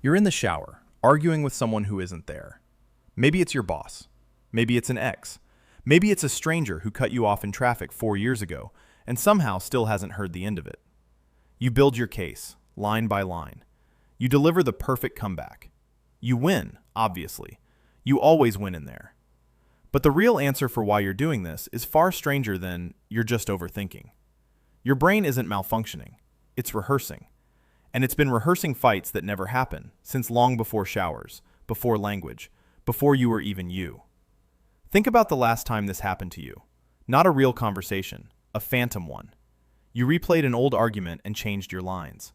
You're in the shower, arguing with someone who isn't there. Maybe it's your boss. Maybe it's an ex. Maybe it's a stranger who cut you off in traffic 4 years ago and somehow still hasn't heard the end of it. You build your case, line by line. You deliver the perfect comeback. You win, obviously. You always win in there. But the real answer for why you're doing this is far stranger than you're just overthinking. Your brain isn't malfunctioning. It's rehearsing. And it's been rehearsing fights that never happen, since long before showers, before language, before you were even you. Think about the last time this happened to you. Not a real conversation, a phantom one. You replayed an old argument and changed your lines.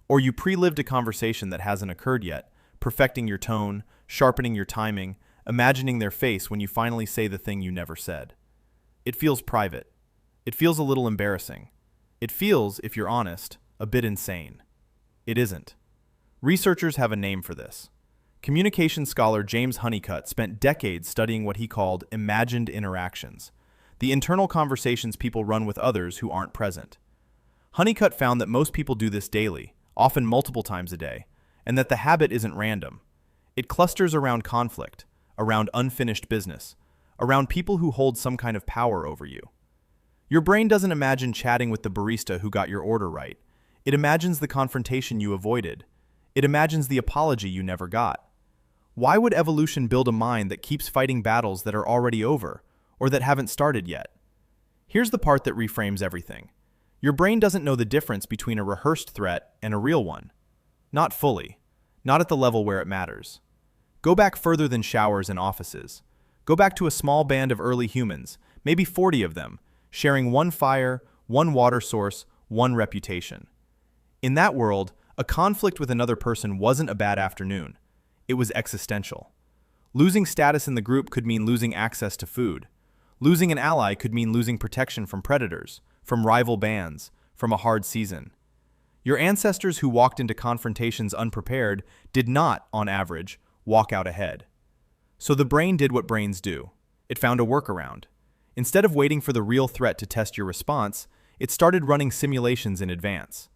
Or you pre-lived a conversation that hasn't occurred yet, perfecting your tone, sharpening your timing, imagining their face when you finally say the thing you never said. It feels private. It feels a little embarrassing. It feels, if you're honest, a bit insane. It isn't. Researchers have a name for this. Communication scholar James Honeycutt spent decades studying what he called imagined interactions, the internal conversations people run with others who aren't present. Honeycutt found that most people do this daily, often multiple times a day, and that the habit isn't random. It clusters around conflict, around unfinished business, around people who hold some kind of power over you. Your brain doesn't imagine chatting with the barista who got your order right. It imagines the confrontation you avoided. It imagines the apology you never got. Why would evolution build a mind that keeps fighting battles that are already over, or that haven't started yet? Here's the part that reframes everything. Your brain doesn't know the difference between a rehearsed threat and a real one. Not fully. Not at the level where it matters. Go back further than showers and offices. Go back to a small band of early humans, maybe 40 of them, sharing one fire, one water source, one reputation. In that world, a conflict with another person wasn't a bad afternoon. It was existential. Losing status in the group could mean losing access to food. Losing an ally could mean losing protection from predators, from rival bands, from a hard season. Your ancestors who walked into confrontations unprepared did not, on average, walk out ahead. So the brain did what brains do. It found a workaround. Instead of waiting for the real threat to test your response, it started running simulations in advance.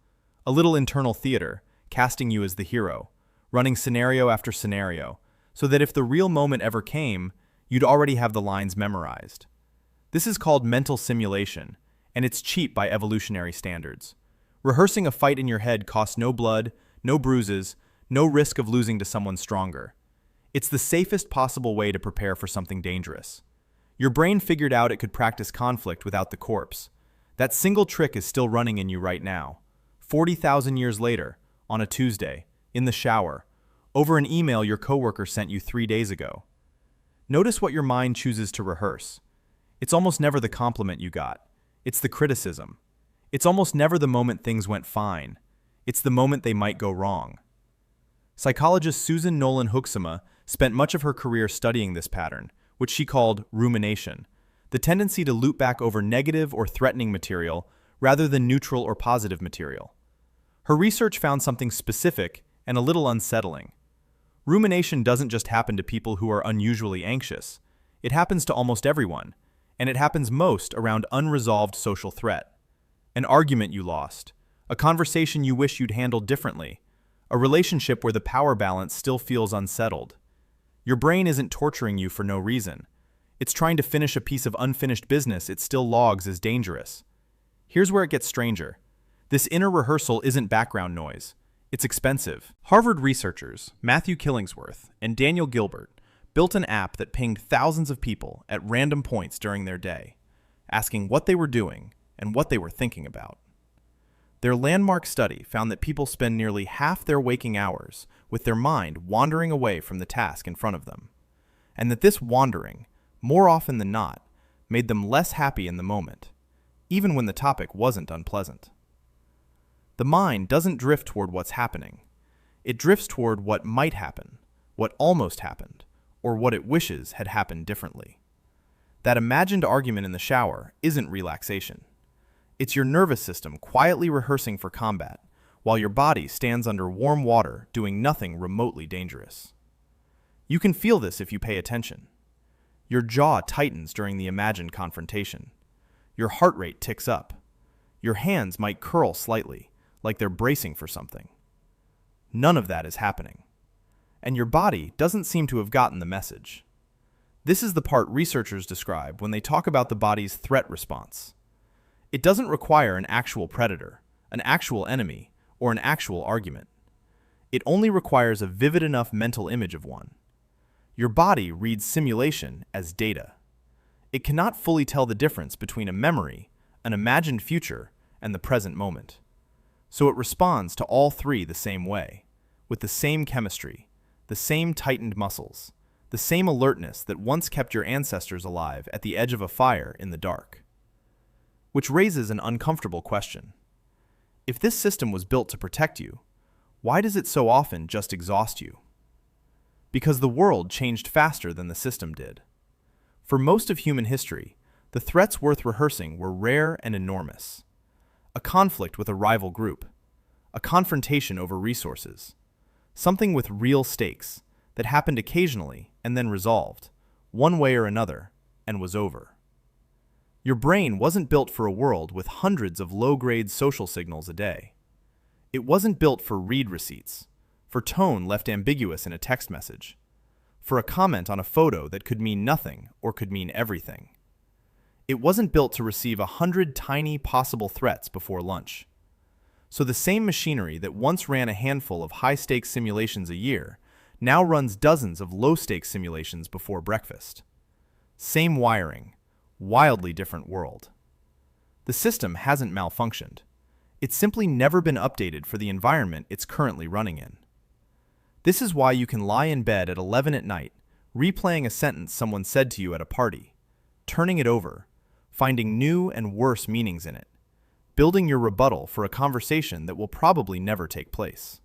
A little internal theater, casting you as the hero, running scenario after scenario, so that if the real moment ever came, you'd already have the lines memorized. This is called mental simulation, and it's cheap by evolutionary standards. Rehearsing a fight in your head costs no blood, no bruises, no risk of losing to someone stronger. It's the safest possible way to prepare for something dangerous. Your brain figured out it could practice conflict without the corpse. That single trick is still running in you right now. 40,000 years later, on a Tuesday, in the shower, over an email your coworker sent you 3 days ago. Notice what your mind chooses to rehearse. It's almost never the compliment you got. It's the criticism. It's almost never the moment things went fine. It's the moment they might go wrong. Psychologist Susan Nolan Hoeksema spent much of her career studying this pattern, which she called rumination, the tendency to loop back over negative or threatening material rather than neutral or positive material. Her research found something specific and a little unsettling. Rumination doesn't just happen to people who are unusually anxious. It happens to almost everyone, and it happens most around unresolved social threat. An argument you lost, a conversation you wish you'd handled differently, a relationship where the power balance still feels unsettled. Your brain isn't torturing you for no reason. It's trying to finish a piece of unfinished business it still logs as dangerous. Here's where it gets stranger. This inner rehearsal isn't background noise. It's expensive. Harvard researchers Matthew Killingsworth and Daniel Gilbert built an app that pinged thousands of people at random points during their day, asking what they were doing and what they were thinking about. Their landmark study found that people spend nearly half their waking hours with their mind wandering away from the task in front of them, and that this wandering, more often than not, made them less happy in the moment, even when the topic wasn't unpleasant. The mind doesn't drift toward what's happening. It drifts toward what might happen, what almost happened, or what it wishes had happened differently. That imagined argument in the shower isn't relaxation. It's your nervous system quietly rehearsing for combat, while your body stands under warm water doing nothing remotely dangerous. You can feel this if you pay attention. Your jaw tightens during the imagined confrontation. Your heart rate ticks up. Your hands might curl slightly, like they're bracing for something. None of that is happening. and your body doesn't seem to have gotten the message. This is the part researchers describe when they talk about the body's threat response. It doesn't require an actual predator, an actual enemy, or an actual argument. It only requires a vivid enough mental image of one. Your body reads simulation as data. It cannot fully tell the difference between a memory, an imagined future, and the present moment. So it responds to all three the same way, with the same chemistry, the same tightened muscles, the same alertness that once kept your ancestors alive at the edge of a fire in the dark. Which raises an uncomfortable question. If this system was built to protect you, why does it so often just exhaust you? Because the world changed faster than the system did. For most of human history, the threats worth rehearsing were rare and enormous. A conflict with a rival group, a confrontation over resources, something with real stakes that happened occasionally and then resolved, one way or another, and was over. Your brain wasn't built for a world with hundreds of low-grade social signals a day. It wasn't built for read receipts, for tone left ambiguous in a text message, for a comment on a photo that could mean nothing or could mean everything. It wasn't built to receive 100 tiny possible threats before lunch. So the same machinery that once ran a handful of high-stakes simulations a year now runs dozens of low-stakes simulations before breakfast. Same wiring, wildly different world. The system hasn't malfunctioned. It's simply never been updated for the environment it's currently running in. This is why you can lie in bed at 11 at night, replaying a sentence someone said to you at a party, turning it over, finding new and worse meanings in it, building your rebuttal for a conversation that will probably never take place.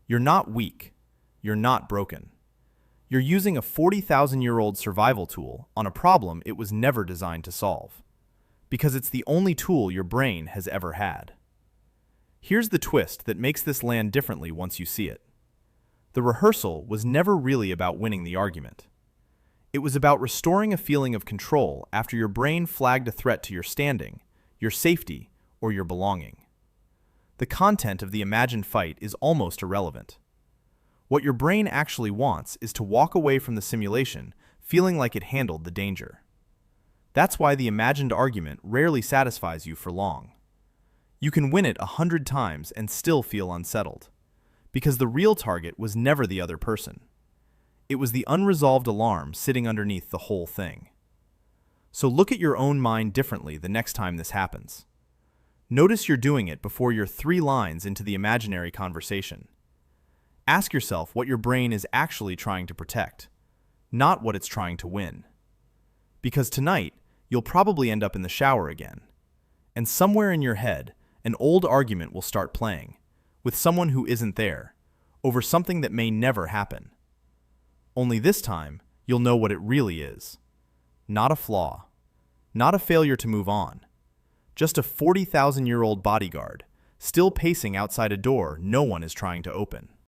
You're not weak. You're not broken. You're using a 40,000-year-old survival tool on a problem it was never designed to solve, because it's the only tool your brain has ever had. Here's the twist that makes this land differently once you see it. The rehearsal was never really about winning the argument. It was about restoring a feeling of control after your brain flagged a threat to your standing, your safety, or your belonging. The content of the imagined fight is almost irrelevant. What your brain actually wants is to walk away from the simulation feeling like it handled the danger. That's why the imagined argument rarely satisfies you for long. You can win it 100 times and still feel unsettled, because the real target was never the other person. It was the unresolved alarm sitting underneath the whole thing. So look at your own mind differently the next time this happens. Notice you're doing it before you're 3 lines into the imaginary conversation. Ask yourself what your brain is actually trying to protect, not what it's trying to win. Because tonight, you'll probably end up in the shower again. And somewhere in your head, an old argument will start playing, with someone who isn't there, over something that may never happen. Only this time, you'll know what it really is. Not a flaw. Not a failure to move on. Just a 40,000-year-old bodyguard, still pacing outside a door no one is trying to open.